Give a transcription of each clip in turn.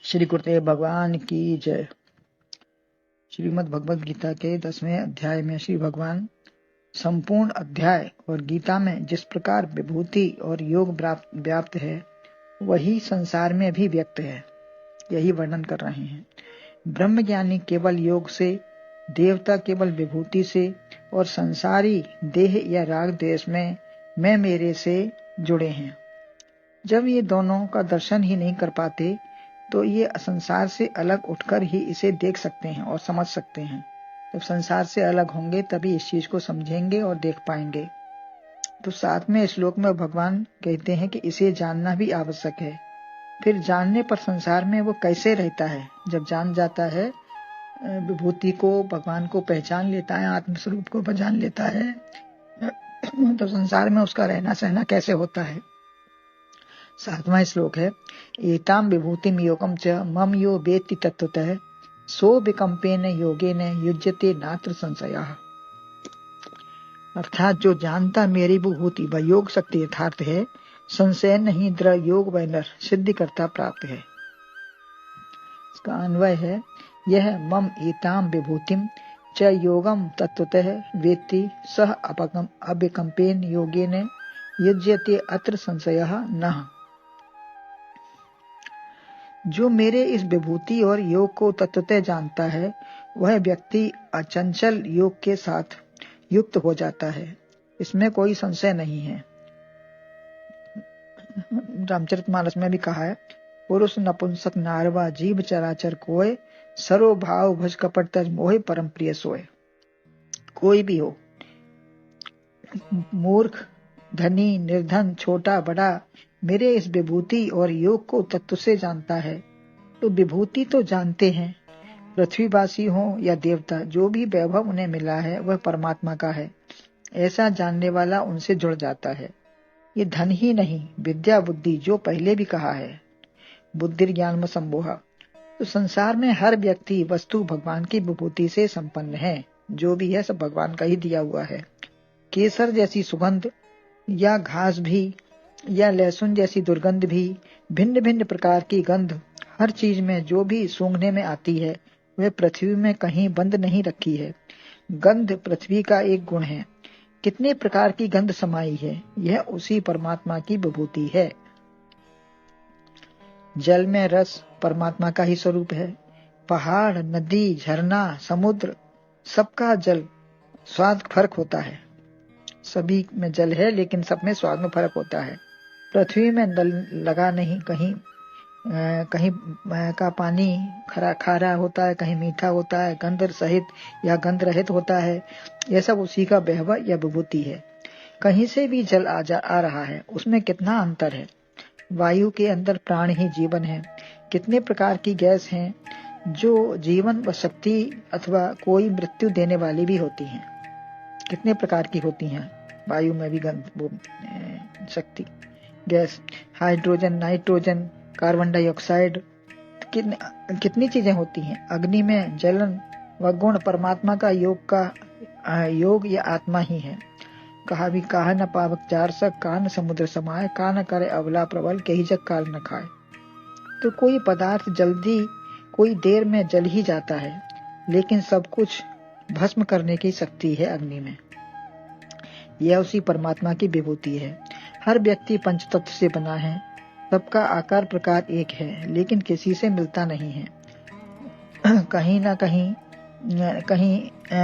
श्री गुरुदेव भगवान की जय। श्रीमद् भगवद गीता के 10वें अध्याय में श्री भगवान संपूर्ण अध्याय और गीता में जिस प्रकार विभूति और योग व्याप्त है वही संसार में भी व्यक्त है, यही वर्णन कर रहे हैं। ब्रह्मज्ञानी केवल योग से, देवता केवल विभूति से और संसारी देह या राग देश में मैं मेरे से जुड़े हैं। जब ये दोनों का दर्शन ही नहीं कर पाते तो ये संसार से अलग उठकर ही इसे देख सकते हैं और समझ सकते हैं। जब संसार से अलग होंगे तभी इस चीज को समझेंगे और देख पाएंगे। तो 7वें श्लोक में भगवान कहते हैं कि इसे जानना भी आवश्यक है। फिर जानने पर संसार में वो कैसे रहता है। जब जान जाता है विभूति को, भगवान को पहचान लेता है, आत्मस्वरूप को पहचान लेता है, तो संसार में उसका रहना सहना कैसे होता है। 7वां श्लोक है, एताम विभूतिम योगम च मम यो वेत्ति तत्वतः सो विकम्पेन योगेन युज्यते नात्र संशयः। अर्थात जो जानता मेरी विभूति व योग शक्ति यथार्थ है, संशय नहीं दृढ़ योग व नर सिद्धि करता प्राप्त है। इसका अन्वय है, यह मम एताम विभूतिम च योगम तत्वतः वेत्ति सह अविकम्पेन योगेन युज्यते अत्र संशयः नः। जो मेरे इस विभूति और योग को तत्वतः जानता है वह व्यक्ति अचंचल योग के साथ युक्त हो जाता है, इसमें कोई संशय नहीं है। रामचरितमानस में भी कहा है, पुरुष नपुंसक नारवा जीव चराचर कोय सर्व भाव भज कपट तज मोहे परम प्रिय सोय। कोई भी हो, मूर्ख धनी निर्धन छोटा बड़ा, मेरे इस विभूति और योग को तत्व से जानता है। तो विभूति तो जानते हैं, पृथ्वीवासी हो या देवता, जो भी वैभव उन्हें मिला है वह परमात्मा का है, ऐसा जानने वाला उनसे जुड़ जाता है। ये धन ही नहीं, विद्या बुद्धि, जो पहले भी कहा है, बुद्धि ज्ञान में संबोहा। तो संसार में हर व्यक्ति वस्तु भगवान की विभूति से संपन्न है। जो भी है सब भगवान का ही दिया हुआ है। केसर जैसी सुगंध या घास भी या लहसुन जैसी दुर्गंध भी, भिन्न भिन्न प्रकार की गंध, हर चीज में जो भी सूंघने में आती है वह पृथ्वी में कहीं बंद नहीं रखी है। गंध पृथ्वी का एक गुण है। कितने प्रकार की गंध समाई है, यह उसी परमात्मा की विभूति है। जल में रस परमात्मा का ही स्वरूप है। पहाड़, नदी, झरना, समुद्र, सबका जल स्वाद फर्क होता है। सभी में जल है लेकिन सब में स्वाद में फर्क होता है। पृथ्वी में नल लगा नहीं, कहीं का पानी खारा होता है, कहीं मीठा होता है, गंध सहित या गंध रहित होता है। यह सब उसी का वैभव या विभूति है। कहीं से भी जल आ रहा है, उसमें कितना अंतर है। वायु के अंदर प्राण ही जीवन है। कितने प्रकार की गैस हैं जो जीवन व शक्ति अथवा कोई मृत्यु देने वाली भी होती हैं। कितने प्रकार की होती हैं वायु में भी शक्ति, gas, hydrogen, nitrogen, carbon dioxide, कितनी चीजें होती हैं। अग्नि में जलन व गुण परमात्मा का योग या आत्मा ही है। कहा भी, कहा न पावक चार सक, कान समुद्र समाये, कान करे अवला प्रबल, कही जग काल न खाए। तो कोई पदार्थ जल्दी कोई देर में जल ही जाता है, लेकिन सब कुछ भस्म करने की शक्ति है अग्नि में। यह उसी परमात्मा की विभूति है। हर व्यक्ति पंचतत्व से बना है। सबका आकार प्रकार एक है, लेकिन किसी से मिलता नहीं है। कहीं ना कहीं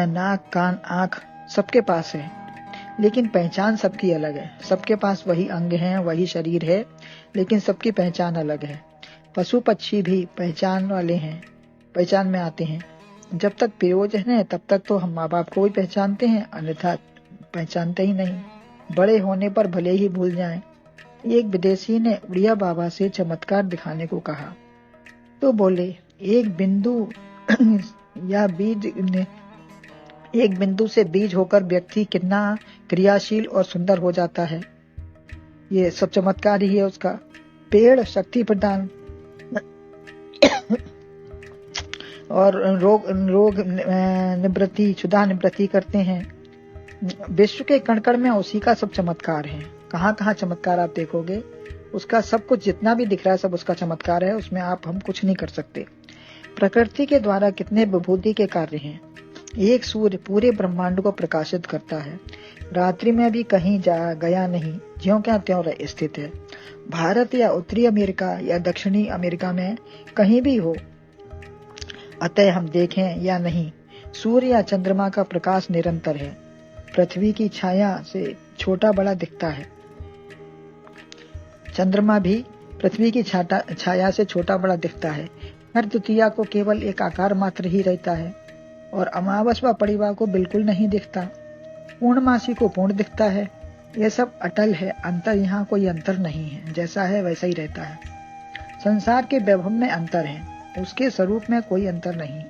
नाक, कान, आँख सबके पास है, लेकिन पहचान सबकी अलग है। सबके पास वही अंग हैं, वही शरीर है, लेकिन सबकी पहचान अलग है। पशु पक्षी भी पहचान वाले हैं, पहचान में आते हैं। जब तक प्रयोजन है तब तक तो हम माँ बाप को भी पहचानते हैं, अन्यथा पहचानते ही नहीं। बड़े होने पर भले ही भूल जाएं। एक विदेशी ने उड़िया बाबा से चमत्कार दिखाने को कहा तो बोले, एक बिंदु से बीज होकर व्यक्ति कितना क्रियाशील और सुंदर हो जाता है। ये सब चमत्कार ही है उसका। पेड़ शक्ति प्रदान और रोग निवृत्ति, क्षुधा निवृत्ति करते हैं। विश्व के कण कण में उसी का सब चमत्कार है। कहाँ कहाँ चमत्कार आप देखोगे। उसका सब कुछ जितना भी दिख रहा है सब उसका चमत्कार है, उसमें हम कुछ नहीं कर सकते। प्रकृति के द्वारा कितने विभूति के कार्य हैं। एक सूर्य पूरे ब्रह्मांड को प्रकाशित करता है, रात्रि में भी कहीं गया नहीं, ज्यों क्या त्यों स्थित है। भारत या उत्तरी अमेरिका या दक्षिणी अमेरिका में कहीं भी हो, अतः हम देखें या नहीं, सूर्य या चंद्रमा का प्रकाश निरंतर है। पृथ्वी की छाया से छोटा बड़ा दिखता है, चंद्रमा भी पृथ्वी की छाया से छोटा बड़ा दिखता है। हर द्वितीया को केवल एक आकार मात्र ही रहता है और अमावस व परिवार को बिल्कुल नहीं दिखता। पूर्णमासी को पूर्ण दिखता है। यह सब अटल है, अंतर यहाँ कोई अंतर नहीं है, जैसा है वैसा ही रहता है। संसार के वैभव में अंतर है, उसके स्वरूप में कोई अंतर नहीं।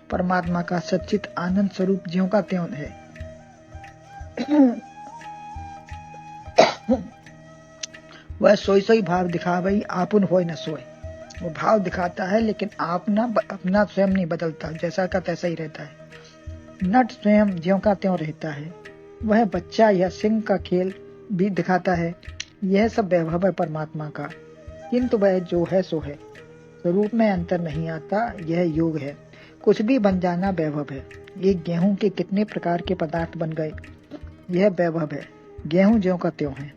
परमात्मा का सच्चित आनंद स्वरूप ज्यों का त्यों है। वह सोई सोई भाव दिखावई, आपुन होय न सोय। वो भाव दिखाता है लेकिन अपना स्वयं नहीं बदलता, जैसा का तैसा ही रहता है। नट स्वयं ज्यों का त्यों रहता है। वह बच्चा या सिंह का खेल भी दिखाता है। यह सब वैभव है परमात्मा का, किंतु वह जो है सो है, स्वरूप में अंतर नहीं आता। यह योग है, कुछ भी बन जाना वैभव है। एक गेहूं के कितने प्रकार के पदार्थ बन गए, यह वैभव है। गेहूं ज्यों का त्यों है।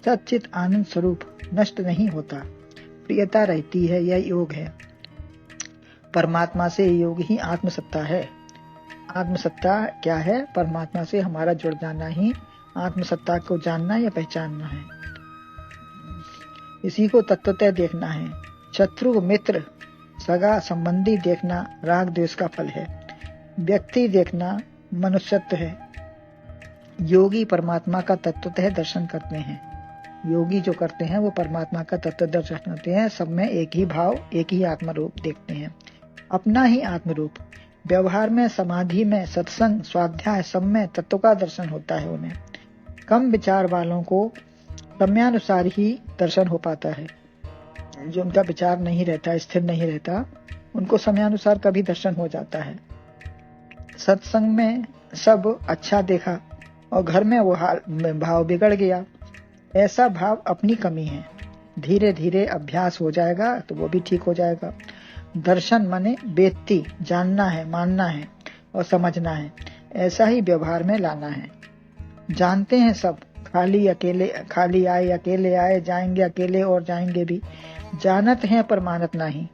सच्चित आनंद स्वरूप नष्ट नहीं होता, प्रियता रहती है, यह योग है। परमात्मा से योग ही आत्मसत्ता है। आत्मसत्ता क्या है? परमात्मा से हमारा जुड़ जाना ही आत्मसत्ता को जानना या पहचानना है। इसी को तत्वतः देखना है। शत्रु मित्र सगा संबंधी देखना राग द्वेष का फल है। व्यक्ति देखना मनुष्यत्व है। योगी परमात्मा का तत्वतः दर्शन करते हैं। योगी जो करते हैं वो परमात्मा का तत्व दर्शन करते हैं। सब में एक ही भाव, एक ही आत्म रूप देखते हैं, अपना ही आत्म रूप। व्यवहार में, समाधि में, सत्संग, स्वाध्याय, सब में तत्व का दर्शन होता है उन्हें। कम विचार वालों को समयानुसार ही दर्शन हो पाता है। जो उनका विचार नहीं रहता, स्थिर नहीं रहता, उनको समयानुसार कभी दर्शन हो जाता है। सत्संग में सब अच्छा देखा और घर में वो भाव बिगड़ गया। ऐसा भाव अपनी कमी है। धीरे धीरे अभ्यास हो जाएगा तो वो भी ठीक हो जाएगा। दर्शन माने वेत्ती, जानना है, मानना है और समझना है। ऐसा ही व्यवहार में लाना है। जानते हैं सब, खाली आए अकेले आए, जाएंगे अकेले और जाएंगे भी। जानत हैं पर मानत नहीं,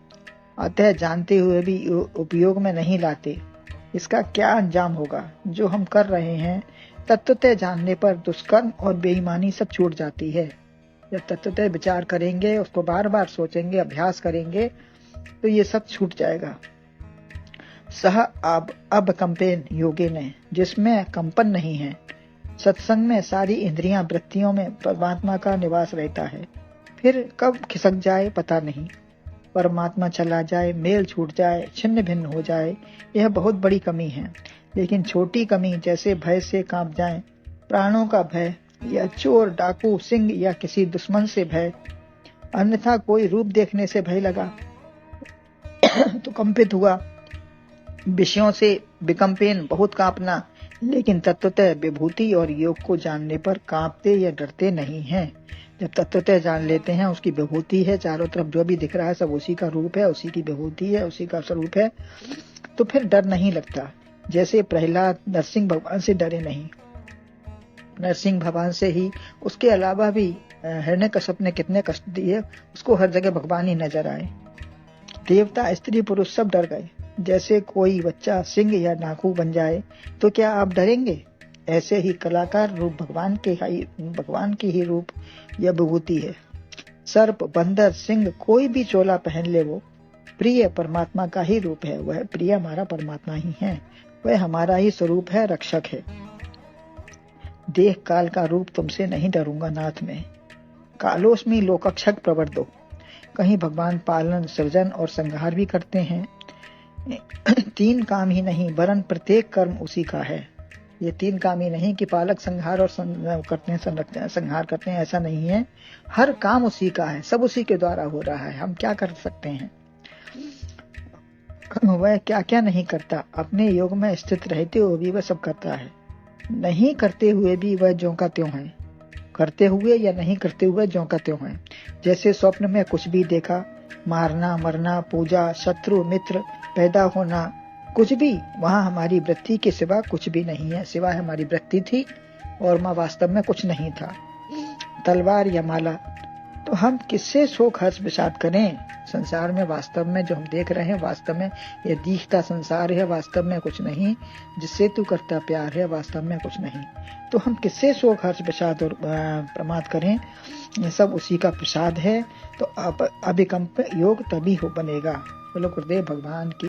अतः जानते हुए भी उपयोग में नहीं लाते। इसका क्या अंजाम होगा? जो हम कर रहे हैं तत्वतः जानने पर दुष्कर्म और बेईमानी सब छूट जाती है। जब तत्वतः विचार करेंगे, उसको बार बार सोचेंगे, अभ्यास करेंगे तो ये सब छूट जाएगा। सह अब कंपेन योगे ने, जिसमें कंपन नहीं है। सत्संग में सारी इंद्रियां वृत्तियों में परमात्मा का निवास रहता है। फिर कब खिसक जाए पता नहीं। परमात्मा चला जाए, मेल छूट जाए, छिन्न भिन्न हो जाए, यह बहुत बड़ी कमी है। लेकिन छोटी कमी, जैसे भय से कांप जाए, प्राणों का भय, या चोर, डाकू, सिंह या किसी दुश्मन से भय, अन्यथा कोई रूप देखने से भय लगा तो कंपित हुआ। विषयों से विकंपेन, बहुत कांपना, लेकिन तत्वतः विभूति और योग को जानने पर कांपते या डरते नहीं हैं। जब तत्वतः जान लेते हैं, उसकी विभूति है, चारों तरफ जो भी दिख रहा है सब उसी का रूप है, उसी की विभूति है, उसी का स्वरूप है, तो फिर डर नहीं लगता। जैसे प्रहलाद नरसिंह भगवान से डरे नहीं, नरसिंह भगवान से ही, उसके अलावा भी हिरण्यकश्यप ने कितने कष्ट दिए, उसको हर जगह भगवान ही नजर आए। देवता, स्त्री, पुरुष सब डर गए। जैसे कोई बच्चा सिंह या डाकू बन जाए तो क्या आप डरेंगे? ऐसे ही कलाकार रूप भगवान की ही रूप या विभूति है। सर्प, बंदर, सिंह, कोई भी चोला पहन ले, वो प्रिय परमात्मा का ही रूप है। वह प्रिय हमारा परमात्मा ही है, वह हमारा ही स्वरूप है, रक्षक है। देह काल का रूप तुमसे नहीं डरूंगा नाथ में। कालोस्मी लोकक्षक प्रवर्तो। कहीं भगवान पालन, सृजन और संहार भी करते हैं। तीन काम ही नहीं, वरन प्रत्येक कर्म उसी का है। ये तीन काम ही नहीं कि पालक, संहार और संहार करते हैं, ऐसा नहीं है। हर काम उसी का है, सब उसी के द्वारा हो रहा है। हम क्या कर सकते हैं? वह क्या क्या नहीं करता। अपने योग में स्थित रहते हुए भी वह सब करता है, नहीं करते हुए भी वह ज्यों का त्यों है। करते हुए या नहीं करते हुए ज्यों का त्यों है। जैसे स्वप्न में कुछ भी देखा, मारना मरना, पूजा, शत्रु मित्र, पैदा होना, कुछ भी, वहां हमारी वृत्ति के सिवा कुछ भी नहीं है। सिवाय हमारी वृत्ति थी और वहां वास्तव में कुछ नहीं था। तलवार या माला, तो हम किससे शोक हर्ष विषाद करें? संसार में वास्तव में जो हम देख रहे हैं, वास्तव में ये दिखता संसार है, वास्तव में कुछ नहीं। जिससे तू करता प्यार है, वास्तव में कुछ नहीं। तो हम किससे शोक हर्ष विषाद और प्रमाद करें? ये सब उसी का प्रसाद है। तो अब अभिकंप योग तभी हो बनेगा। बोलो गुरुदेव भगवान की।